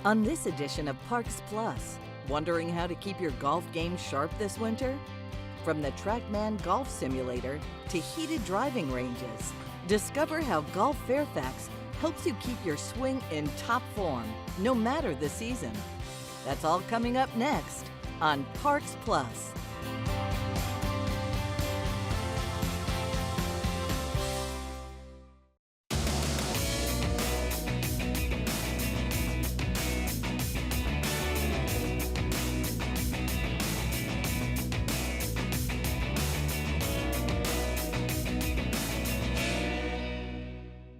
On this edition of Parks Plus, wondering how to keep your golf game sharp this winter? From the TrackMan Golf Simulator to heated driving ranges, discover how Golf Fairfax helps you keep your swing in top form, no matter the season. That's all coming up next on Parks Plus.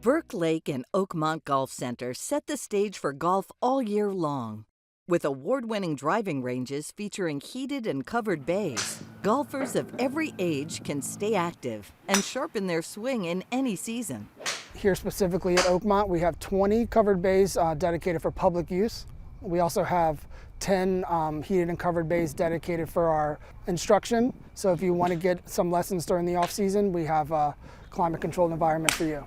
Burke Lake and Oakmont Golf Center set the stage for golf all year long. With award-winning driving ranges featuring heated and covered bays, golfers of every age can stay active and sharpen their swing in any season. Here specifically at Oakmont, we have 20 covered bays dedicated for public use. We also have 10 heated and covered bays dedicated for our instruction. So if you want to get some lessons during the off-season, we have a climate-controlled environment for you.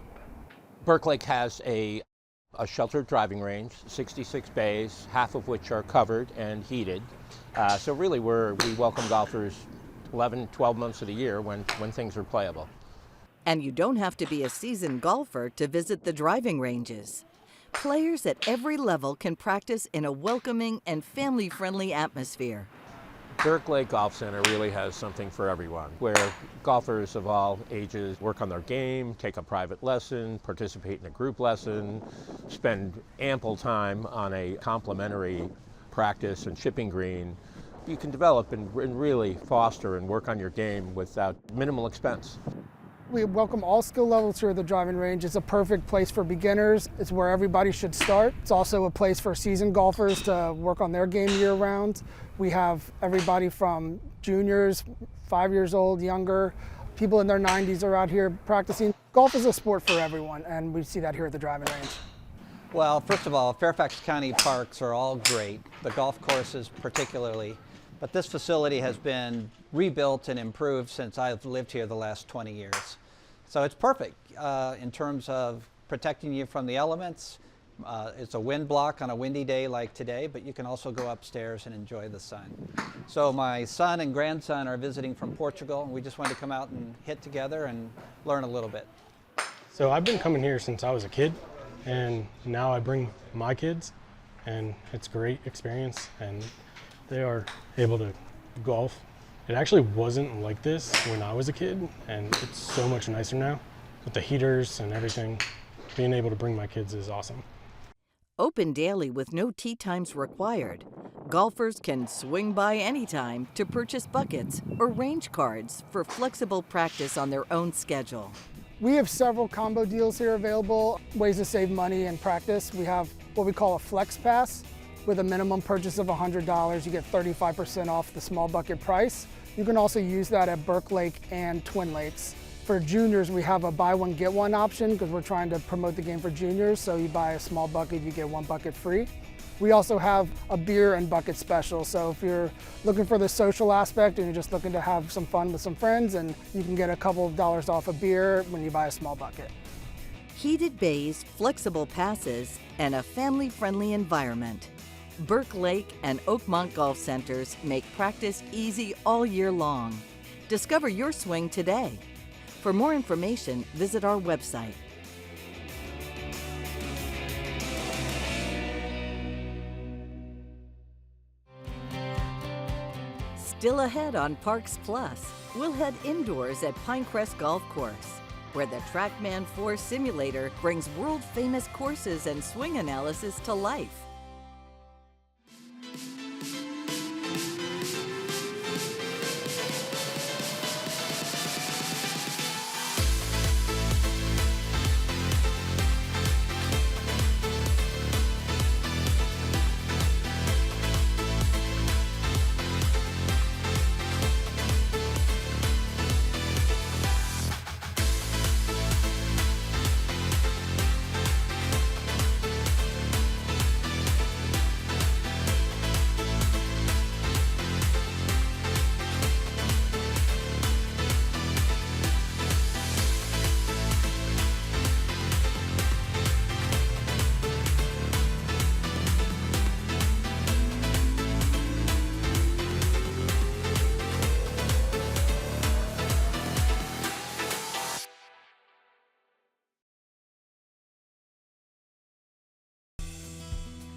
Burke Lake has a sheltered driving range, 66 bays, half of which are covered and heated. So really we welcome golfers 11, 12 months of the year when things are playable. And you don't have to be a seasoned golfer to visit the driving ranges. Players at every level can practice in a welcoming and family-friendly atmosphere. Burke Lake Golf Center really has something for everyone, where golfers of all ages work on their game, take a private lesson, participate in a group lesson, spend ample time on a complimentary practice and chipping green. You can develop and really foster and work on your game without minimal expense. We welcome all skill levels here at the driving range. It's a perfect place for beginners. It's where everybody should start. It's also a place for seasoned golfers to work on their game year-round. We have everybody from juniors, 5 years old, younger, people in their 90s are out here practicing. Golf is a sport for everyone, and we see that here at the driving range. Well, first of all, Fairfax County parks are all great, the golf courses particularly. But this facility has been rebuilt and improved since I've lived here the last 20 years. So it's perfect in terms of protecting you from the elements. It's a wind block on a windy day like today, but you can also go upstairs and enjoy the sun. So my son and grandson are visiting from Portugal, and we just wanted to come out and hit together and learn a little bit. So I've been coming here since I was a kid, and now I bring my kids, and it's a great experience, and they are able to golf. It actually wasn't like this when I was a kid, and it's so much nicer now with the heaters and everything. Being able to bring my kids is awesome. Open daily with no tee times required, golfers can swing by anytime to purchase buckets or range cards for flexible practice on their own schedule. We have several combo deals here available, ways to save money and practice. We have what we call a flex pass. With a minimum purchase of $100, you get 35% off the small bucket price. You can also use that at Burke Lake and Twin Lakes. For juniors, we have a buy one, get one option because we're trying to promote the game for juniors. So you buy a small bucket, you get one bucket free. We also have a beer and bucket special. So if you're looking for the social aspect and you're just looking to have some fun with some friends, and you can get a couple of dollars off a beer when you buy a small bucket. Heated bays, flexible passes, and a family-friendly environment. Burke Lake and Oakmont Golf Centers make practice easy all year long. Discover your swing today. For more information, visit our website. Still ahead on Parks Plus, we'll head indoors at Pinecrest Golf Course, where the TrackMan 4 Simulator brings world-famous courses and swing analysis to life.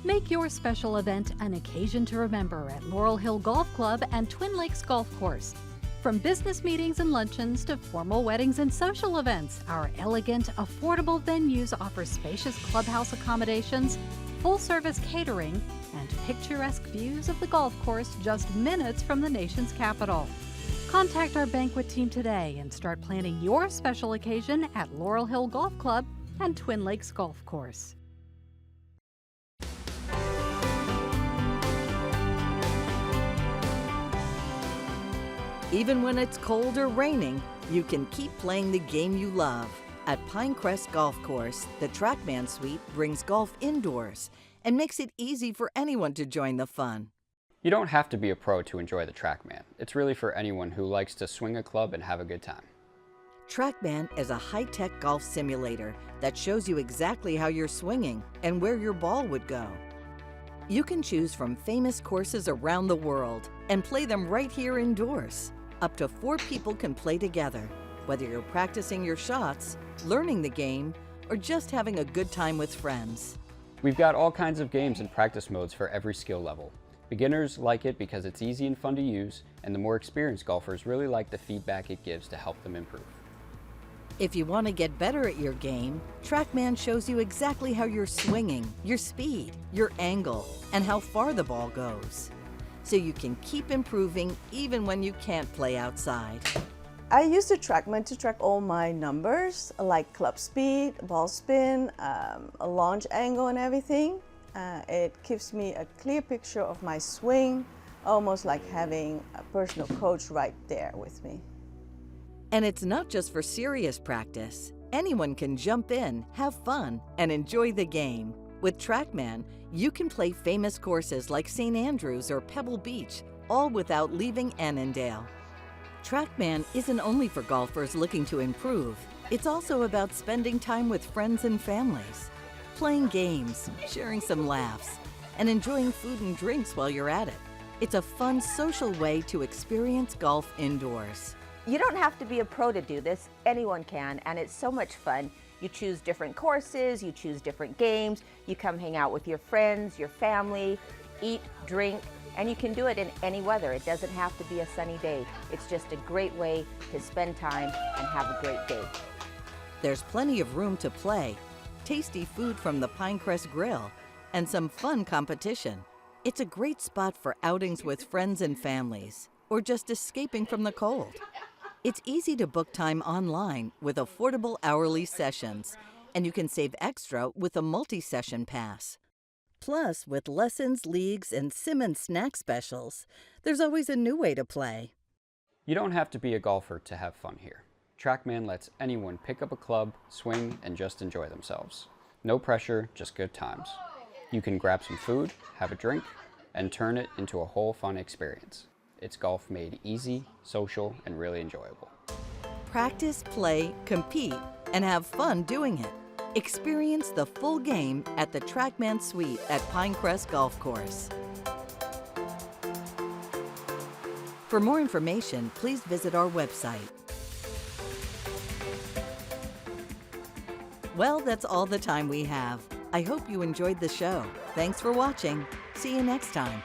Make your special event an occasion to remember at Laurel Hill Golf Club and Twin Lakes Golf Course. From business meetings and luncheons to formal weddings and social events, our elegant, affordable venues offer spacious clubhouse accommodations, full-service catering, and picturesque views of the golf course just minutes from the nation's capital. Contact our banquet team today and start planning your special occasion at Laurel Hill Golf Club and Twin Lakes Golf Course. Even when it's cold or raining, you can keep playing the game you love. At Pinecrest Golf Course, the TrackMan Suite brings golf indoors and makes it easy for anyone to join the fun. You don't have to be a pro to enjoy the TrackMan. It's really for anyone who likes to swing a club and have a good time. TrackMan is a high-tech golf simulator that shows you exactly how you're swinging and where your ball would go. You can choose from famous courses around the world and play them right here indoors. Up to 4 people can play together, whether you're practicing your shots, learning the game, or just having a good time with friends. We've got all kinds of games and practice modes for every skill level. Beginners like it because it's easy and fun to use, and the more experienced golfers really like the feedback it gives to help them improve. If you want to get better at your game, TrackMan shows you exactly how you're swinging, your speed, your angle, and how far the ball goes. So you can keep improving even when you can't play outside. I use the TrackMan to track all my numbers, like club speed, ball spin, a launch angle and everything. It gives me a clear picture of my swing, almost like having a personal coach right there with me. And it's not just for serious practice. Anyone can jump in, have fun, and enjoy the game. With TrackMan, you can play famous courses like St. Andrews or Pebble Beach, all without leaving Annandale. TrackMan isn't only for golfers looking to improve. It's also about spending time with friends and families, playing games, sharing some laughs, and enjoying food and drinks while you're at it. It's a fun, social way to experience golf indoors. You don't have to be a pro to do this. Anyone can, and it's so much fun. You choose different courses, you choose different games, you come hang out with your friends, your family, eat, drink, and you can do it in any weather. It doesn't have to be a sunny day. It's just a great way to spend time and have a great day. There's plenty of room to play, tasty food from the Pinecrest Grill, and some fun competition. It's a great spot for outings with friends and families, or just escaping from the cold. It's easy to book time online with affordable hourly sessions, and you can save extra with a multi-session pass. Plus, with lessons, leagues, and sim and snack specials, there's always a new way to play. You don't have to be a golfer to have fun here. TrackMan lets anyone pick up a club, swing, and just enjoy themselves. No pressure, just good times. You can grab some food, have a drink, and turn it into a whole fun experience. It's golf made easy, social, and really enjoyable. Practice, play, compete, and have fun doing it. Experience the full game at the TrackMan Suite at Pinecrest Golf Course. For more information, please visit our website. Well, that's all the time we have. I hope you enjoyed the show. Thanks for watching. See you next time.